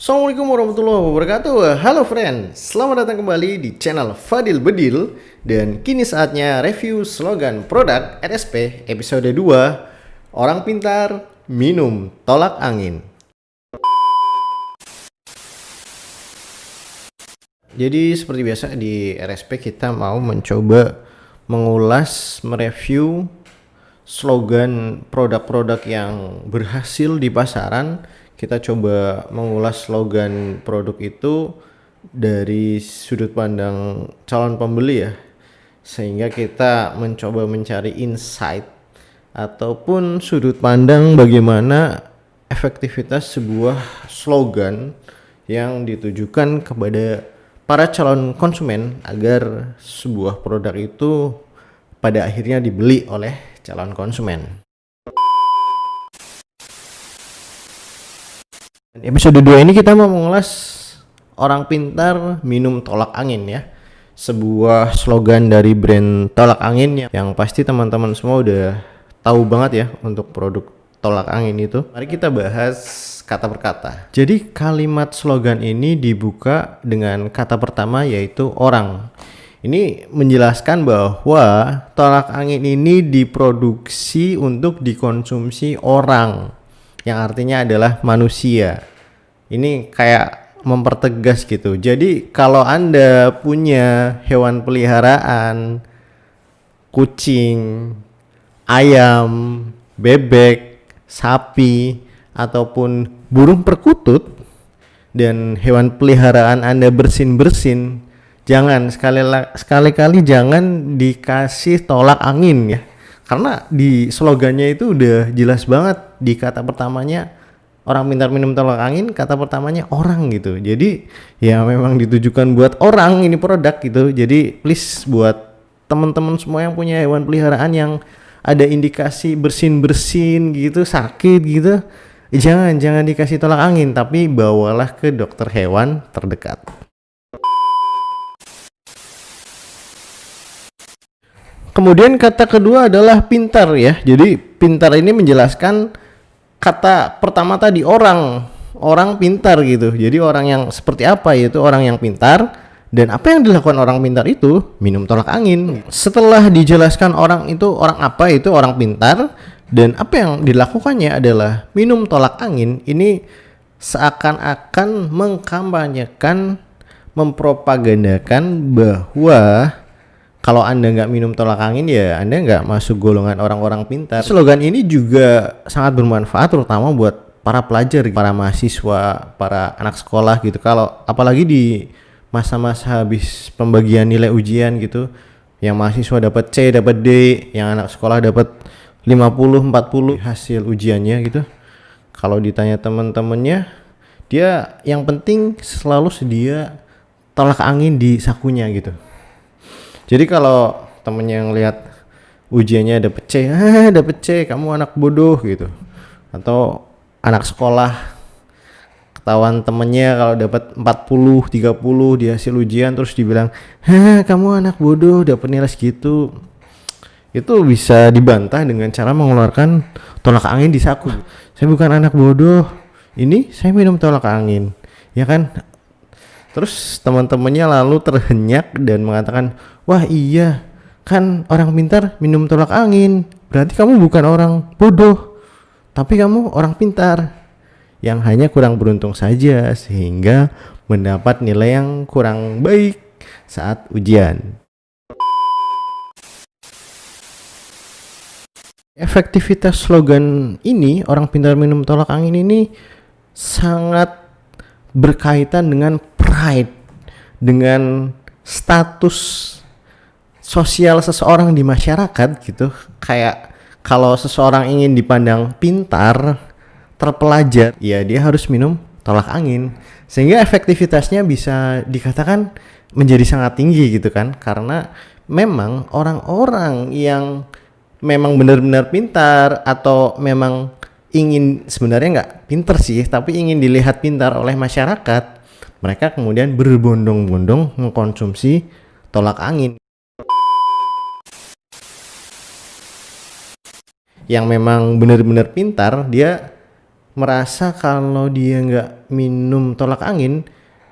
Assalamualaikum warahmatullahi wabarakatuh. Halo friend, selamat datang kembali di channel Fadil Bedil. Dan kini saatnya review slogan produk RSP episode 2, Orang Pintar Minum Tolak Angin. Jadi seperti biasa di RSP kita mau mencoba mengulas, mereview slogan produk-produk yang berhasil di pasaran. Kita coba mengulas slogan produk itu dari sudut pandang calon pembeli ya, sehingga kita mencoba mencari insight ataupun sudut pandang bagaimana efektivitas sebuah slogan yang ditujukan kepada para calon konsumen agar sebuah produk itu pada akhirnya dibeli oleh calon konsumen. Episode 2 ini kita mau mengulas Orang Pintar Minum Tolak Angin ya. Sebuah slogan dari brand tolak angin yang pasti teman-teman semua udah tahu banget ya untuk produk tolak angin itu. Mari kita bahas kata per kata. Jadi kalimat slogan ini dibuka dengan kata pertama yaitu orang. Ini menjelaskan bahwa tolak angin ini diproduksi untuk dikonsumsi orang, yang artinya adalah manusia. Ini kayak mempertegas gitu. Jadi kalau Anda punya hewan peliharaan, kucing, ayam, bebek, sapi, ataupun burung perkutut, dan hewan peliharaan Anda bersin-bersin, jangan sekali-kali jangan dikasih tolak angin ya. Karena di slogannya itu udah jelas banget, di kata pertamanya orang pintar minum tolak angin, kata pertamanya orang gitu. Jadi ya memang ditujukan buat orang ini produk gitu. Jadi please buat teman-teman semua yang punya hewan peliharaan yang ada indikasi bersin-bersin gitu, sakit gitu, jangan dikasih tolak angin, tapi bawalah ke dokter hewan terdekat. Kemudian kata kedua adalah pintar ya. Jadi pintar ini menjelaskan kata pertama tadi orang pintar gitu. Jadi orang yang seperti apa, yaitu orang yang pintar. Dan apa yang dilakukan orang pintar itu minum tolak angin. Setelah dijelaskan orang itu orang apa, itu orang pintar, dan apa yang dilakukannya adalah minum tolak angin. Ini seakan-akan mengkampanyekan, mempropagandakan bahwa kalau Anda nggak minum tolak angin ya Anda nggak masuk golongan orang-orang pintar. Slogan ini juga sangat bermanfaat terutama buat para pelajar, para mahasiswa, para anak sekolah gitu. Kalau apalagi di masa-masa habis pembagian nilai ujian gitu, yang mahasiswa dapat C, dapat D, yang anak sekolah dapat 50, 40 hasil ujiannya gitu. Kalau ditanya teman-temannya, dia yang penting selalu sedia tolak angin di sakunya gitu. Jadi kalau temennya yang lihat ujiannya dapet C, kamu anak bodoh gitu. Atau anak sekolah ketahuan temennya kalau dapat 40, 30 di hasil ujian terus dibilang, kamu anak bodoh dapat nilai segitu. Itu bisa dibantah dengan cara mengeluarkan tolak angin di saku. Saya bukan anak bodoh, ini saya minum tolak angin. Ya kan? Terus teman-temannya lalu terhenyak dan mengatakan, wah iya, kan orang pintar minum tolak angin. Berarti kamu bukan orang bodoh, tapi kamu orang pintar yang hanya kurang beruntung saja sehingga mendapat nilai yang kurang baik saat ujian. Efektivitas slogan ini, orang pintar minum tolak angin ini sangat berkaitan dengan pride, dengan status sosial seseorang di masyarakat gitu. Kayak kalau seseorang ingin dipandang pintar, terpelajar, ya dia harus minum tolak angin. Sehingga efektivitasnya bisa dikatakan menjadi sangat tinggi gitu kan. Karena memang orang-orang yang memang benar-benar pintar atau memang ingin, sebenarnya nggak pintar sih, tapi ingin dilihat pintar oleh masyarakat, mereka kemudian berbondong-bondong mengkonsumsi tolak angin. Yang memang benar-benar pintar, dia merasa kalau dia nggak minum tolak angin,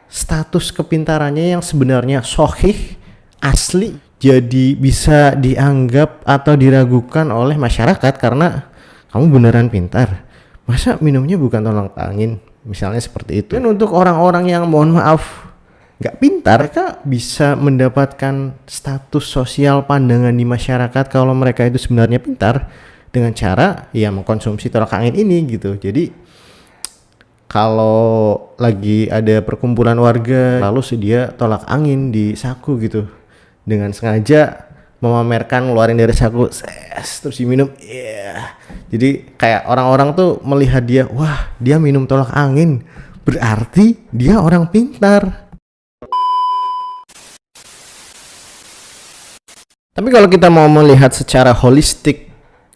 status kepintarannya yang sebenarnya sahih, asli, jadi bisa dianggap atau diragukan oleh masyarakat karena kamu beneran pintar. Masa minumnya bukan tolak angin? Misalnya seperti itu. Dan untuk orang-orang yang mohon maaf nggak pintar, mereka bisa mendapatkan status sosial pandangan di masyarakat kalau mereka itu sebenarnya pintar dengan cara ya mengkonsumsi tolak angin ini gitu. Jadi kalau lagi ada perkumpulan warga lalu sedia tolak angin di saku gitu, dengan sengaja memamerkan ngeluarin dari saku terus diminum, jadi kayak orang-orang tuh melihat dia, wah dia minum tolak angin berarti dia orang pintar. Tapi kalau kita mau melihat secara holistik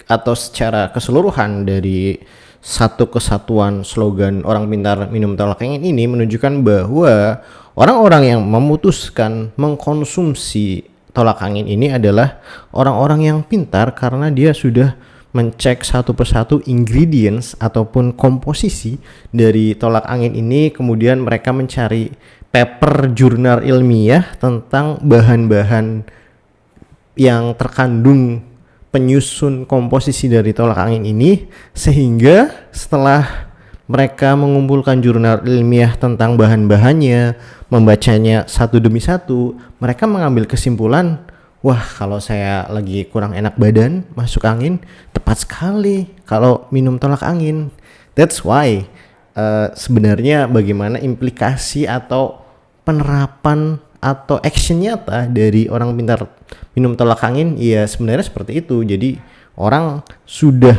atau secara keseluruhan dari satu kesatuan slogan orang pintar minum tolak angin ini menunjukkan bahwa orang-orang yang memutuskan mengkonsumsi tolak angin ini adalah orang-orang yang pintar karena dia sudah mencek satu persatu ingredients ataupun komposisi dari tolak angin ini, kemudian mereka mencari paper jurnal ilmiah tentang bahan-bahan yang terkandung penyusun komposisi dari tolak angin ini, sehingga setelah mereka mengumpulkan jurnal ilmiah tentang bahan-bahannya, membacanya satu demi satu, mereka mengambil kesimpulan, wah kalau saya lagi kurang enak badan, masuk angin, tepat sekali kalau minum tolak angin. That's why sebenarnya bagaimana implikasi atau penerapan atau action nyata dari orang pintar minum tolak angin, ya sebenarnya seperti itu. Jadi orang sudah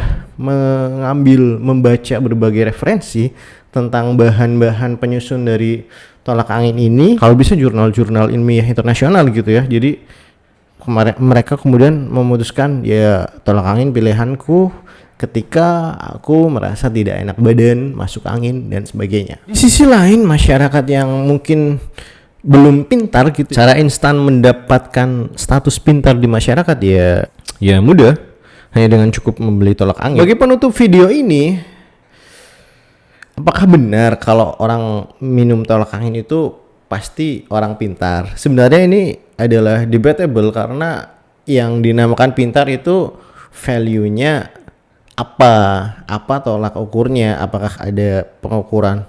membaca berbagai referensi tentang bahan-bahan penyusun dari tolak angin ini, kalau bisa jurnal-jurnal ilmiah internasional gitu ya. Jadi mereka kemudian memutuskan, ya tolak angin pilihanku ketika aku merasa tidak enak badan, masuk angin dan sebagainya. Di sisi lain, masyarakat yang mungkin belum pintar gitu, cara instan mendapatkan status pintar di masyarakat ya mudah, hanya dengan cukup membeli tolak angin. Bagi penutup video ini, apakah benar kalau orang minum tolak angin itu pasti orang pintar? Sebenarnya ini adalah debatable karena yang dinamakan pintar itu value-nya apa tolak ukurnya, apakah ada pengukuran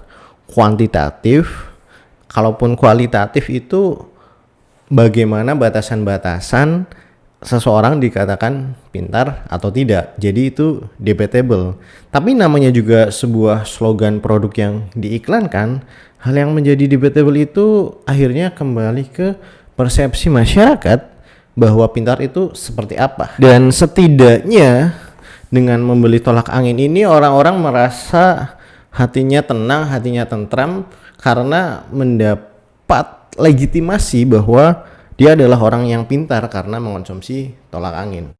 kuantitatif? Kalaupun kualitatif itu bagaimana batasan-batasan seseorang dikatakan pintar atau tidak. Jadi itu debatable. Tapi namanya juga sebuah slogan produk yang diiklankan, hal yang menjadi debatable itu akhirnya kembali ke persepsi masyarakat bahwa pintar itu seperti apa. Dan setidaknya dengan membeli tolak angin ini orang-orang merasa hatinya tenang, hatinya tentram karena mendapat legitimasi bahwa dia adalah orang yang pintar karena mengonsumsi tolak angin.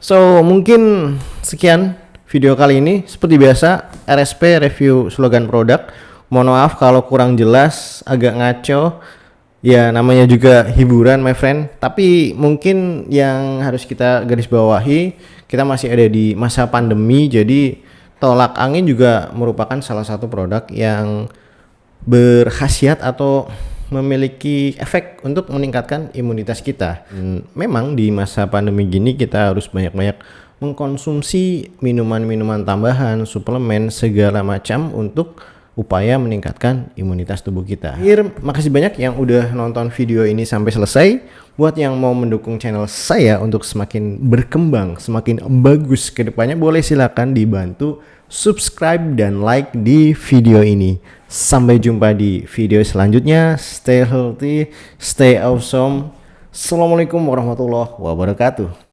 So, mungkin sekian video kali ini. Seperti biasa, RSP review slogan produk. Mohon maaf kalau kurang jelas, agak ngaco. Ya, namanya juga hiburan, my friend. Tapi mungkin yang harus kita garis bawahi, kita masih ada di masa pandemi, jadi tolak angin juga merupakan salah satu produk yang berkhasiat atau memiliki efek untuk meningkatkan imunitas kita. Memang di masa pandemi gini kita harus banyak-banyak mengkonsumsi minuman-minuman tambahan, suplemen, segala macam untuk upaya meningkatkan imunitas tubuh kita. Makasih banyak yang udah nonton video ini sampai selesai. Buat yang mau mendukung channel saya untuk semakin berkembang, semakin bagus ke depannya, boleh silakan dibantu subscribe dan like di video ini. Sampai jumpa di video selanjutnya. Stay healthy, stay awesome. Assalamualaikum warahmatullahi wabarakatuh.